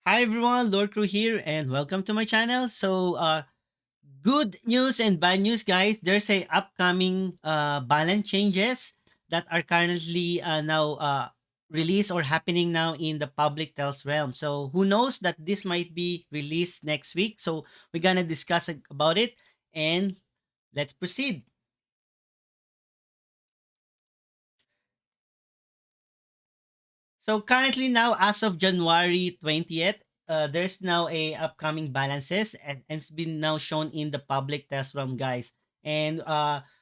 Hi everyone, Lord Crew here, and welcome to my channel. Good news and bad news, guys. There's a upcoming balance changes that are currently now released or happening now in the public tales realm. So who knows that this might be released next week. So we're gonna discuss about it, and let's proceed. So currently now, as of January 20th, there's now a upcoming balances and it's been now shown in the public test room, guys. And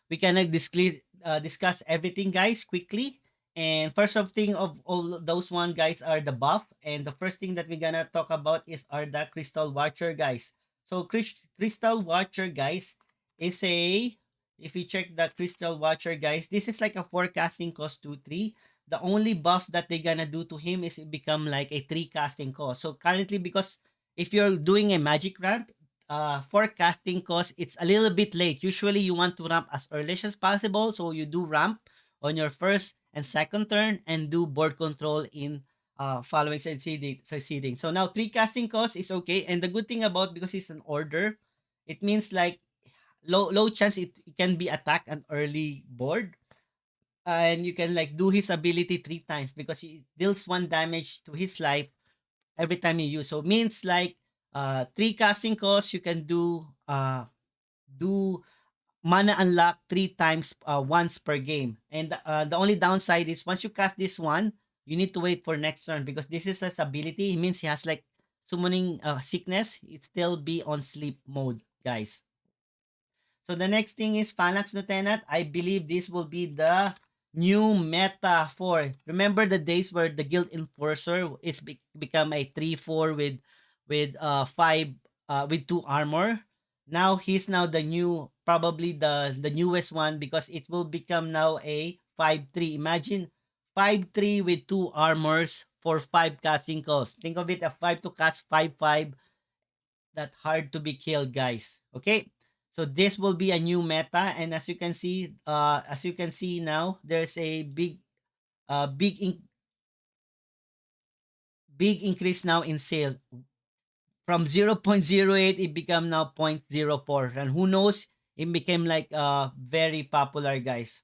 we can discuss everything, guys, quickly. And first of thing of all those one, guys, are the buff. And the first thing that we're gonna talk about is are the Crystal Watcher, guys. So Crystal Watcher, guys, is a if you check the Crystal Watcher, guys, this is like a forecasting cost 2-3. The only buff that they gonna do to him is become like a 3 casting cost. So currently, because if you're doing a magic ramp, for casting cost, it's a little bit late. Usually, you want to ramp as early as possible. So you do ramp on your first and second turn and do board control in following succeeding. So now 3 casting cost is okay. And the good thing about because it's an order, it means like low chance it can be attacked an early board, and you can like do his ability 3 times because he deals 1 damage to his life every time you use. So means like 3 casting costs you can do mana unlock 3 times once per game. And the only downside is once you cast this one, you need to wait for next turn because this is his ability. It means he has like summoning sickness. It still be on sleep mode, guys. So the next thing is Phalanx Lieutenant. I believe this will be the new meta for. Remember the days where the Guild Enforcer is become a 3-4 with 5 with 2 armor. Now he's now the new, probably the newest one, because it will become now a 5-3. Imagine 5-3 with 2 armors for 5 casting costs. Think of it, a 5 to cast 5-5, that hard to be killed, guys. Okay? So this will be a new meta, and as you can see now, there's a uh big in, big increase now in sale. From 0.08 it become now 0.04, and who knows, it became like very popular, guys.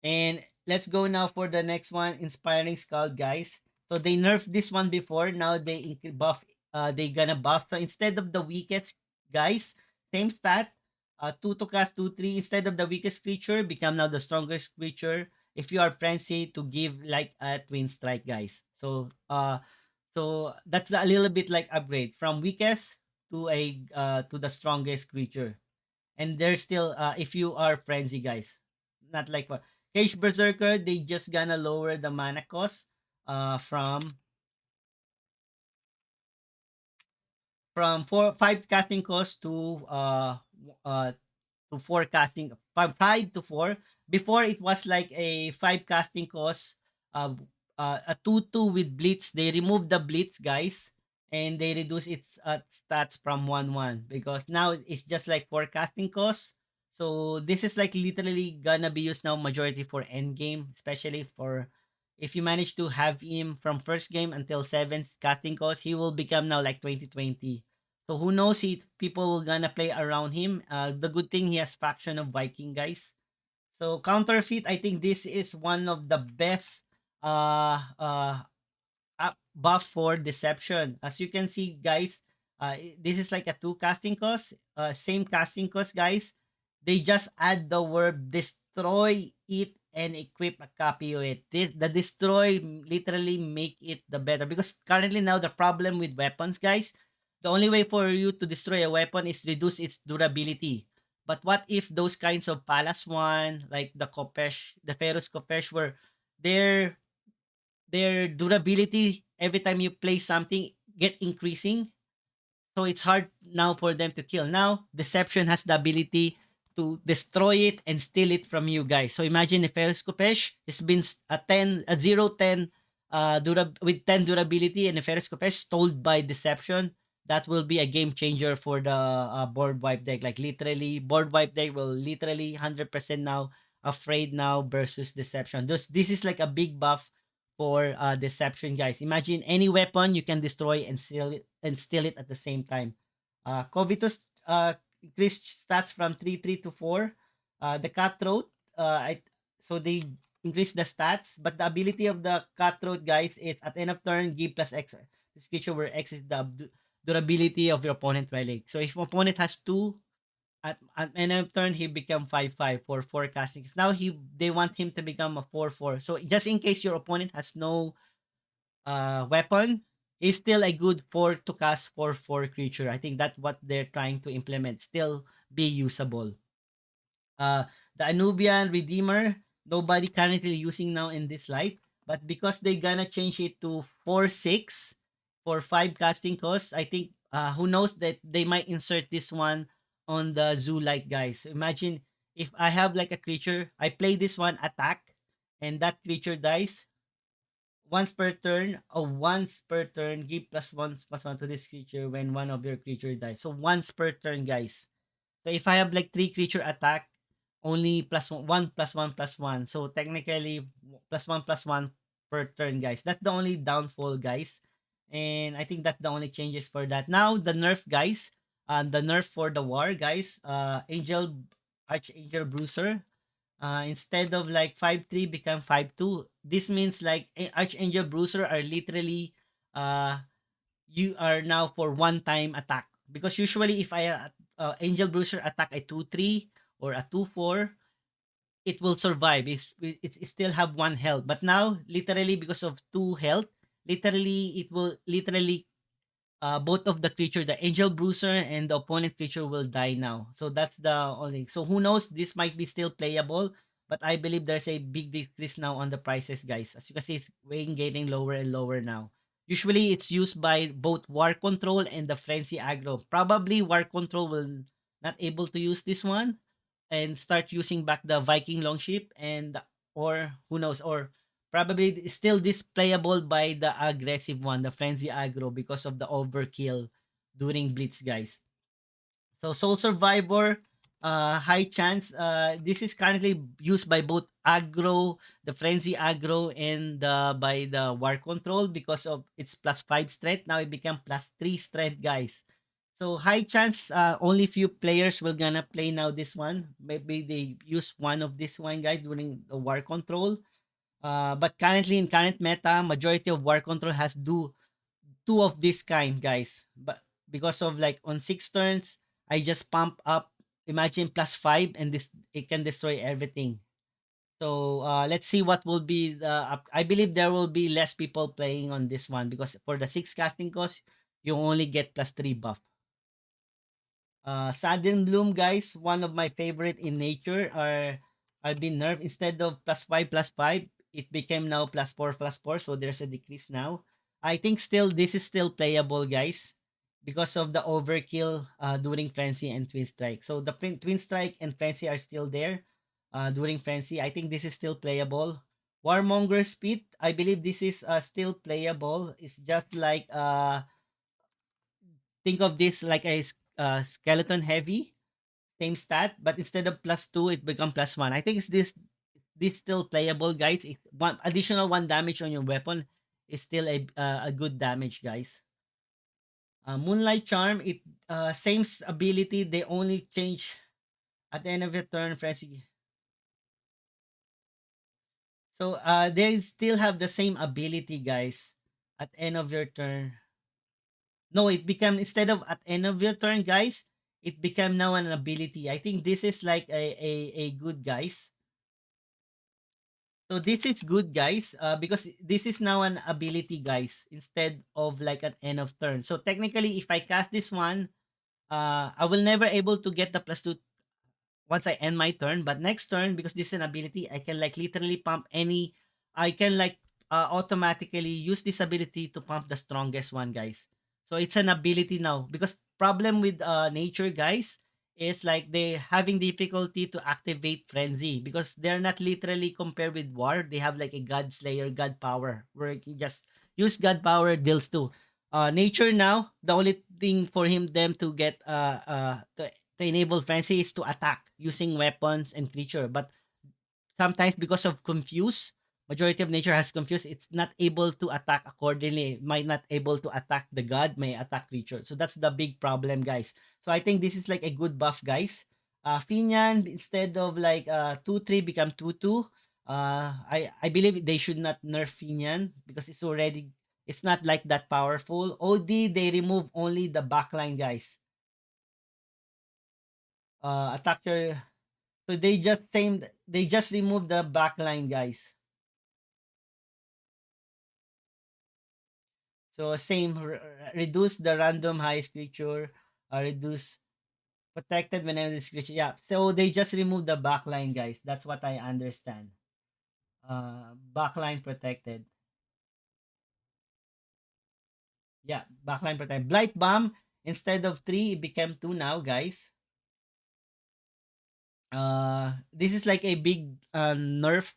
And let's go now for the next one, Inspiring Skull, guys. So they nerfed this one before. Now buff. They gonna buff. So instead of the weakest, guys, same stat. 2 to cast 2-3. Instead of the weakest creature, become now the strongest creature. If you are frenzy, to give like a twin strike, guys. So that's a little bit like upgrade from weakest to the strongest creature. And there's still if you are frenzy, guys, not like what Cage Berserker, they just gonna lower the mana cost from 5 casting cost uh to 4 casting, 5 to 4. Before it was like a 5 casting cost, uh, a 2-2 with blitz. They removed the blitz, guys, and they reduce its stats from 1-1 because now it's just like 4 casting costs. So this is like literally gonna be used now majority for end game, especially for if you manage to have him from first game until 7th casting cost, he will become now like 2020. So who knows if people will gonna play around him. The good thing he has faction of Viking, guys. So counterfeit, I think this is one of the best uh uh buff for deception. As you can see, guys, this is like a 2 casting cost, same casting cost, guys. They just add the word destroy it and equip a copy of it. The destroy literally make it the better, because currently now the problem with weapons, guys, the only way for you to destroy a weapon is reduce its durability. But what if those kinds of Palace one, like the Kopesh, the Ferus Kopesh, where they're their durability every time you play something get increasing, so it's hard now for them to kill. Now deception has the ability to destroy it and steal it from you, guys. So imagine if Ferris Kopesh has been a 0-10 with 10 durability, and if Ferris Kopesh told by deception, that will be a game changer for the board wipe deck. Like literally board wipe deck will literally 100% now afraid now versus deception. This is like a big buff for deception, guys. Imagine any weapon you can destroy and steal it at the same time. Covetous increased stats from 3-3 to 4. The cutthroat, so they increase the stats, but the ability of the cutthroat, guys, is at end of turn give plus X. This creature where X is the durability of your opponent relic. So if opponent has 2, at end of turn he become 5-5 for 4 castings. Now they want him to become a 4-4. So just in case your opponent has no weapon, is still a good 4 to cast 4-4 creature. I think that's what they're trying to implement. Still be usable. Uh, the Anubian Redeemer, nobody currently using now in this light, but because they gonna change it to 4-6 for 5 casting costs, I think who knows that they might insert this one on the zoo light, guys. Imagine if I have like a creature, I play this one attack, and that creature dies once per turn, give +1/+1 to this creature when one of your creature dies. So once per turn, guys. So if I have like 3 creature attack, only +1/+1/+1. So technically +1/+1 per turn, guys. That's the only downfall, guys. And I think that's the only changes for that. Now the nerf, guys. The nerf for the war, guys. Archangel Bruiser. Instead of like 5-3 become 5-2. This means like Archangel Bruiser are literally you are now for one time attack, because usually if I Angel Bruiser attack a 2-3 or a 2-4, it will survive. It still have one health, but now literally because of two health, literally it will literally both of the creature, the Angel Bruiser and the opponent creature, will die now. So that's the only. So who knows? This might be still playable, but I believe there's a big decrease now on the prices, guys. As you can see, it's getting lower and lower now. Usually, it's used by both War Control and the Frenzy Aggro. Probably War Control will not able to use this one and start using back the Viking Longship, and or who knows, or probably still displayable by the aggressive one, the Frenzy Aggro, because of the overkill during Blitz, guys. So Soul Survivor, high chance. This is currently used by both aggro, the Frenzy Aggro, and by the War Control because of its +5 strength. Now it became +3 strength, guys. So high chance, only few players will gonna play now this one. Maybe they use one of this one, guys, during the War Control. But currently in current meta, majority of War Control has do two of this kind, guys. But because of like on 6 turns, I just pump up. Imagine +5, and this it can destroy everything. So let's see what will be the. I believe there will be less people playing on this one because for the 6 casting cost, you only get +3 buff. Sudden Bloom, guys, one of my favorite in nature are been nerfed. Instead of +5/+5, it became now +4/+4. So there's a decrease now. I think still this is still playable, guys, because of the overkill during Frenzy and Twin Strike. So the Twin Strike and Frenzy are still there during Frenzy. I think this is still playable. Warmonger Speed, I believe this is still playable. It's just like think of this like a skeleton heavy, same stat, but instead of +2, it become +1. I think it's this still playable, guys. One additional 1 damage on your weapon is still a good damage, guys. Moonlight Charm, it same ability. They only change at the end of your turn, Frenzy. So they still have the same ability, guys. At end of your turn, no, it became instead of at end of your turn, guys, it became now an ability. I think this is like a good, guys. So this is good, guys, because this is now an ability, guys, instead of like at end of turn. So technically, if I cast this one, I will never able to get the +2 once I end my turn. But next turn, because this is an ability, I can like literally pump any. I can like automatically use this ability to pump the strongest one, guys. So it's an ability now. Because problem with nature, guys, is like they're having difficulty to activate frenzy because they're not literally compared with war. They have like a god slayer, god power, where you can just use god power deals too. Nature now, the only thing for them to get to enable frenzy is to attack using weapons and creature. But sometimes because of confuse, majority of nature has confused. It's not able to attack accordingly. Might not able to attack the god, may attack creature. So that's the big problem, guys. So I think this is like a good buff, guys. Finian, instead of like 2-3 become 2-2. I believe they should not nerf Finian because it's not like that powerful. OD, they remove only the backline, guys. Attacker, so they just remove the backline, guys. So same, reduce the random highest creature, reduce protected whenever this creature. Yeah, so they just remove the backline, guys. That's what I understand. Backline protected. Yeah, backline protected. Blight bomb, instead of 3, it became 2 now, guys. This is like a big nerf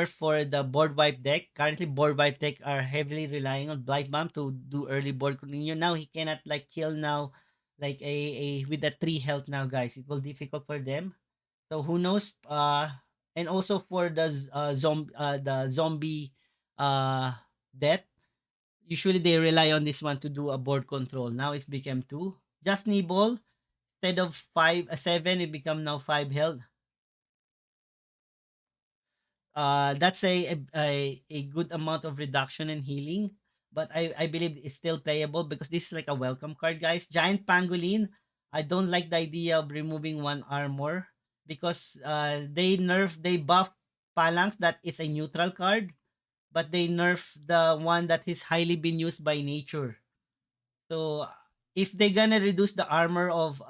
for the board wipe deck. Currently, board wipe deck are heavily relying on Blight Bomb to do early board continue. Now he cannot like kill now, like a with a 3 health now, guys. It will difficult for them. So who knows? And also for the zombie death. Usually they rely on this one to do a board control. Now it became 2. Just Nibble, instead of 7, it become now 5 health. That's a good amount of reduction in healing, but I believe it's still playable because this is like a welcome card, guys. Giant Pangolin, I don't like the idea of removing 1 armor because they buff Phalanx that it's a neutral card, but they nerf the one that is highly been used by nature. So if they gonna reduce the armor of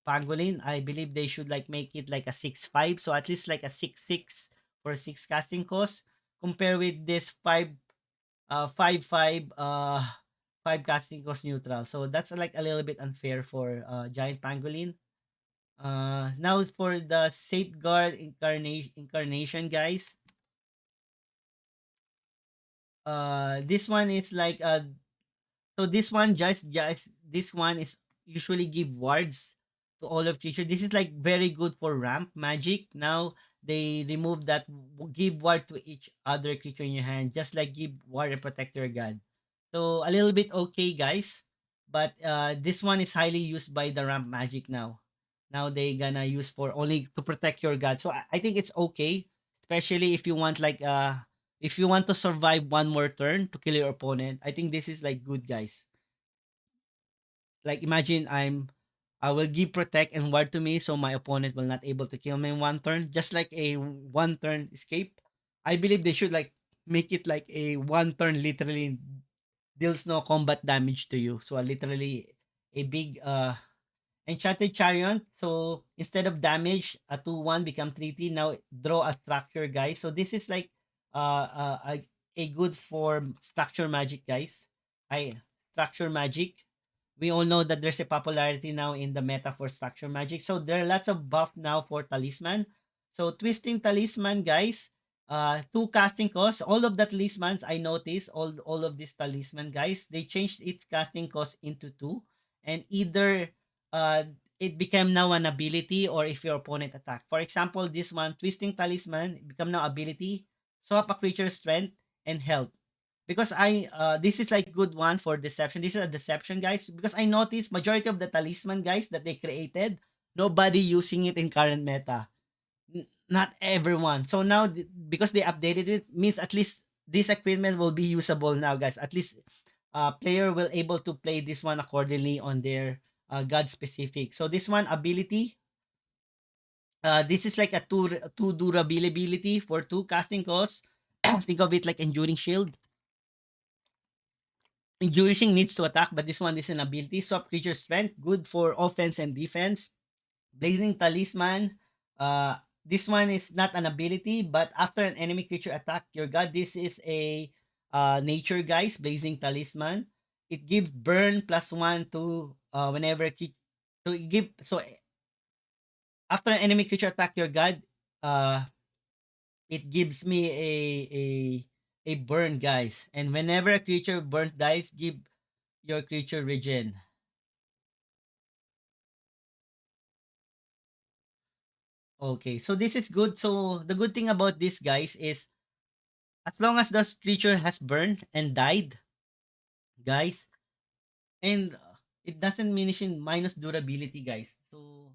Pangolin, I believe they should like make it like a 6-5. So at least like a 6-6 for 6 casting cost. Compare with this 5-5 5 casting cost neutral. So that's like a little bit unfair for Giant Pangolin. Now for the Safeguard incarnation, guys. This one is like so this one just this one is usually give wards to all of creature. This is like very good for ramp magic. Now they remove that give ward to each other creature in your hand, just like give ward and protect your god. So a little bit okay, guys. But this one is highly used by the ramp magic now. Now they gonna use for only to protect your god. So I think it's okay, especially if you want like if you want to survive one more turn to kill your opponent. I think this is like good, guys. Like imagine I will give protect and ward to me so my opponent will not able to kill me in 1 turn. Just like a 1 turn escape. I believe they should like make it like a 1 turn literally deals no combat damage to you. So literally a big Enchanted Chariot. So instead of damage, a 2-1 become 3-3. Now draw a structure, guys. So this is like uh, uh, a, a good form structure magic, guys. I structure magic. We all know that there's a popularity now in the meta for structure magic. So there are lots of buff now for Talisman. So twisting Talisman, guys. 2 casting costs. All of the talismans I noticed, all of these talisman, guys, they changed its casting cost into 2, and either uh, it became now an ability or if your opponent attack. For example, this one, Twisting Talisman, become now ability, swap a creature's strength and health. Because this is like good one for deception. This is a deception, guys. Because I noticed majority of the talisman, guys, that they created, nobody using it in current meta. Not everyone. So now because they updated it, means at least this equipment will be usable now, guys. At least player will able to play this one accordingly on their god specific. So this one ability, this is like a two durability for 2 casting costs. Think of it like enduring shield. Enduring shield needs to attack, but this one is an ability. Swap creature strength, good for offense and defense. Blazing Talisman. This one is not an ability, but after an enemy creature attack your god, this is a nature, guys. Blazing Talisman. It gives burn +1 to whenever so it give so after an enemy creature attack your god, uh it gives me a burn, guys. And whenever a creature burns dies, give your creature regen. Okay, so this is good. So the good thing about this, guys, is as long as the creature has burned and died, guys, and it doesn't mention minus durability, guys. So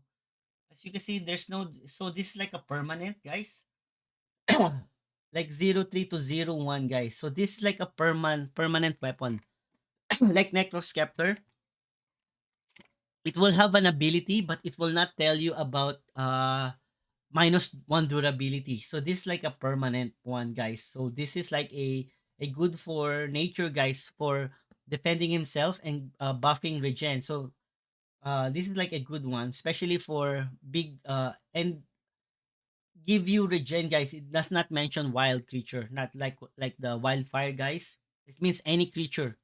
as you can see, there's no, so this is like a permanent, guys. Like 03 to 01, guys. So this is like a permanent weapon. Like Necroscepter, it will have an ability, but it will not tell you about minus one durability. So this is like a permanent one, guys. So this is like a good for nature, guys, for defending himself and buffing regen. So this is like a good one, especially for big and give you regen, guys. It does not mention wild creature, not like the wildfire, guys. It means any creature.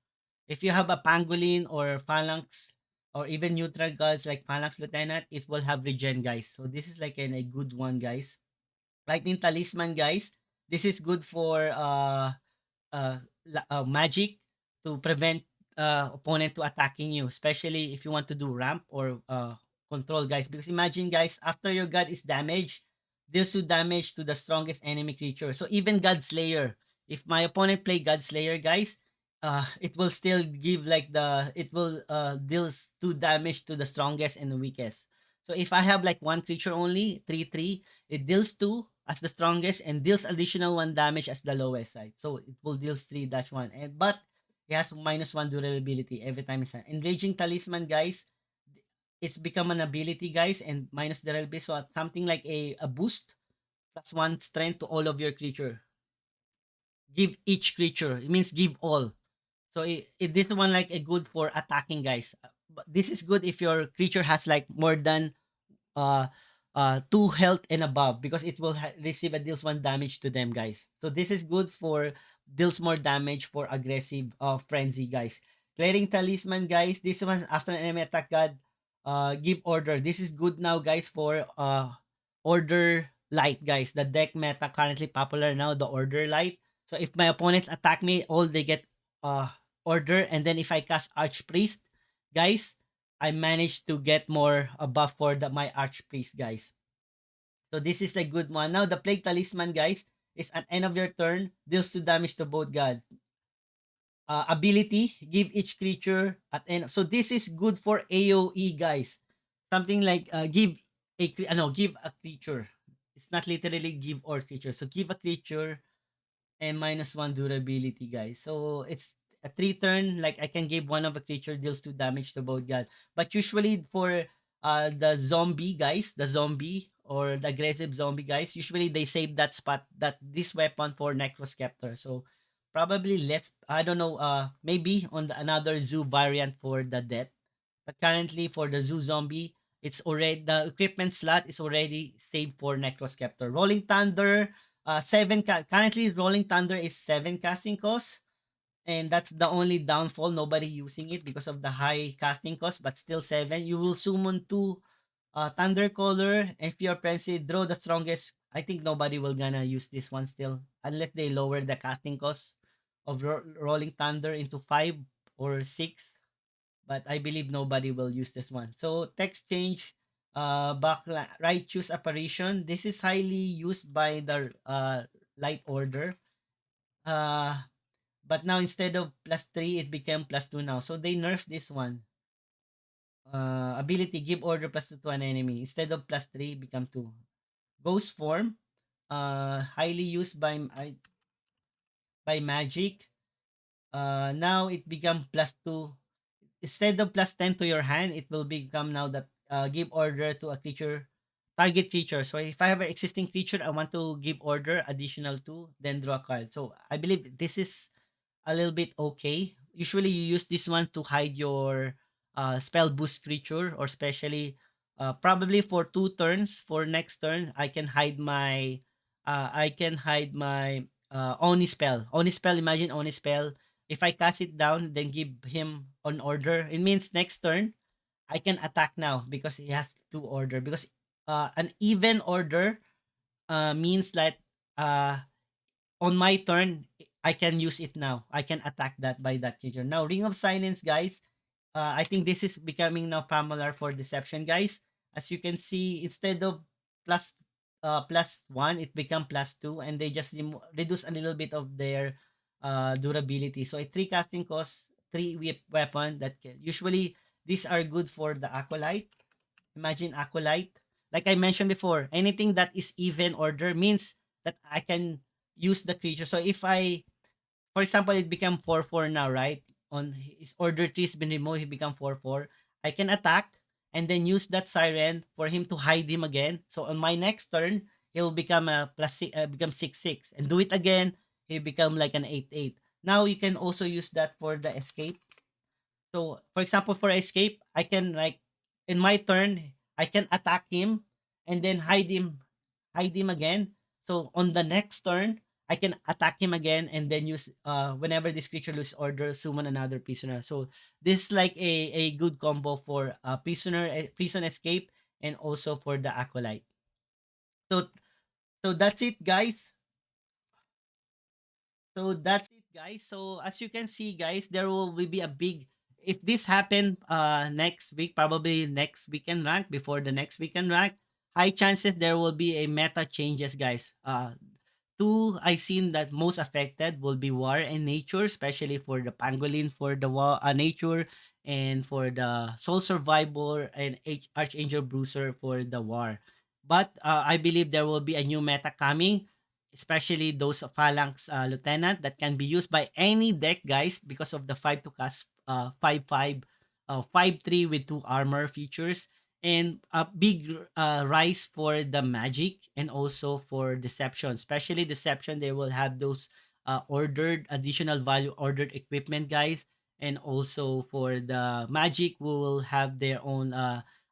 If you have a pangolin or phalanx or even neutral guards like phalanx lieutenant, it will have regen, guys. So this is like a good one, guys. Lightning talisman, guys. This is good for magic to prevent opponent to attacking you, especially if you want to do ramp or control, guys. Because imagine, guys, after your god is damaged, deals to damage to the strongest enemy creature. So even God Slayer, if my opponent play God Slayer, guys, it will still give like it will deals 2 damage to the strongest and the weakest. So if I have like one creature only, 3/3, it deals 2 as the strongest and deals additional 1 damage as the lowest side. So it will deals 3-1. And but it has -1 durability every time it's enraging talisman, guys. It's become an ability, guys, and minus durability. So something like a boost +1 strength to all of your creature. Give each creature. It means give all. So this one like a good for attacking, guys. But this is good if your creature has like more than uh 2 health and above, because it will receive a deals 1 damage to them, guys. So this is good for deals more damage for aggressive frenzy, guys. Clearing talisman, guys. This one after an enemy attack god, give order. This is good now, guys, for order light, guys. The deck meta currently popular now, the order light. So if my opponent attack me, all they get uh order, and then if I cast archpriest, guys, I managed to get more buff for my archpriest, guys. So this is a good one. Now the plague talisman, guys, is at end of your turn deals 2 damage to both god. Ability, give each creature at end. So this is good for AOE, guys. Something like give a creature. It's not literally give or creature. So give a creature and -1 durability, guys. So it's a 3 turn. Like I can give one of a creature deals 2 damage to both god. But usually for the zombie, guys, the zombie or the aggressive zombie, guys, usually they save that spot, that this weapon for Necrosceptor. So probably let's, I don't know, maybe on another zoo variant for the death. But currently for the zoo zombie, it's already, the equipment slot is already saved for Necrosceptor. Rolling Thunder, currently Rolling Thunder is 7 casting cost, and that's the only downfall. Nobody using it because of the high casting cost, but still 7. You will summon 2 Thunder Caller. If you're frenzy, draw the strongest. I think nobody will gonna use this one still unless they lower the casting cost of Rolling Thunder into 5 or 6, but I believe nobody will use this one. So text change, right choose apparition. This is highly used by the light order. Uh, but now instead of +3, it became +2 now. So they nerfed this one. Ability, give order +2 to an enemy. Instead of +3, become 2. Ghost form, highly used by magic. Now it become +2. Instead of +10 to your hand, it will become now that give order to a creature, target creature. So if I have an existing creature, I want to give order additional 2, then draw a card. So I believe this is a little bit okay. Usually you use this one to hide your spell boost creature, or especially probably for 2 turns. For next turn, I can hide my Oni spell. Oni spell, imagine Oni spell. If I cast it down, then give him on order, it means next turn I can attack now because he has 2 order. Because an even order means that uh on my turn, I can use it now. I can attack that by that creature. Now, Ring of Silence, guys. I think this is becoming now familiar for Deception, guys. As you can see, instead of plus +1, it become +2, and they just reduce a little bit of their durability. So a 3 casting cost, 3 weapon that usually these are good for the acolyte. Imagine acolyte. Like I mentioned before, anything that is even order means that I can use the creature. So if I, for example, it become 4/4 now, right? On his order tree has been removed, he become 4/4. I can attack and then use that siren for him to hide him again. So on my next turn, he'll become a become 6/6, and do it again. He become like an 8/8. Now you can also use that for the escape. So, for example, for escape, I can like in my turn, I can attack him and then hide him again. So on the next turn, I can attack him again and then use whenever this creature loses order, summon another prisoner. So this is like a good combo for prison escape and also for the acolyte. So that's it, guys. So that's it, guys. So as you can see, guys, there will be a big, if this happen next week, probably next weekend rank, before the next weekend rank, high chances there will be a meta changes, guys. Two I seen that most affected will be war and nature, especially for the pangolin for the war nature, and for the soul survivor and archangel bruiser for the war. But I believe there will be a new meta coming, especially those phalanx lieutenant that can be used by any deck, guys, because of the 5 to cast 5/5 5/3 with 2 armor features, and a big rise for the magic and also for deception, especially deception. They will have those ordered additional value ordered equipment, guys, and also for the magic we will have their own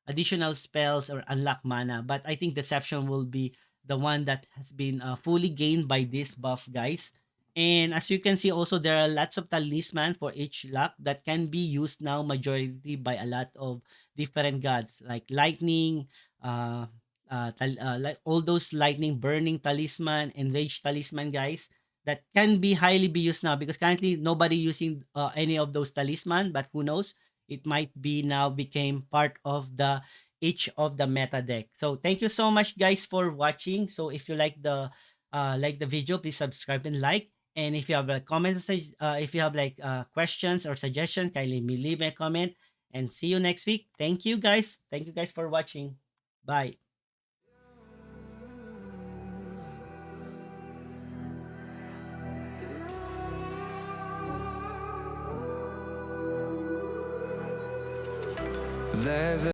additional spells or unlock mana. But I think deception will be the one that has been fully gained by this buff, guys. And as you can see also, there are lots of talisman for each luck that can be used now majority by a lot of different gods like lightning, like all those lightning burning talisman and rage talisman, guys, that can be highly be used now, because currently nobody using any of those talisman, but who knows, it might be now became part of the each of the meta deck. So thank you so much, guys, for watching. So if you like the video, please subscribe and like. And if you have comments, if you have questions or suggestions, kindly leave me a comment. And see you next week. Thank you, guys. Thank you, guys, for watching. Bye. There's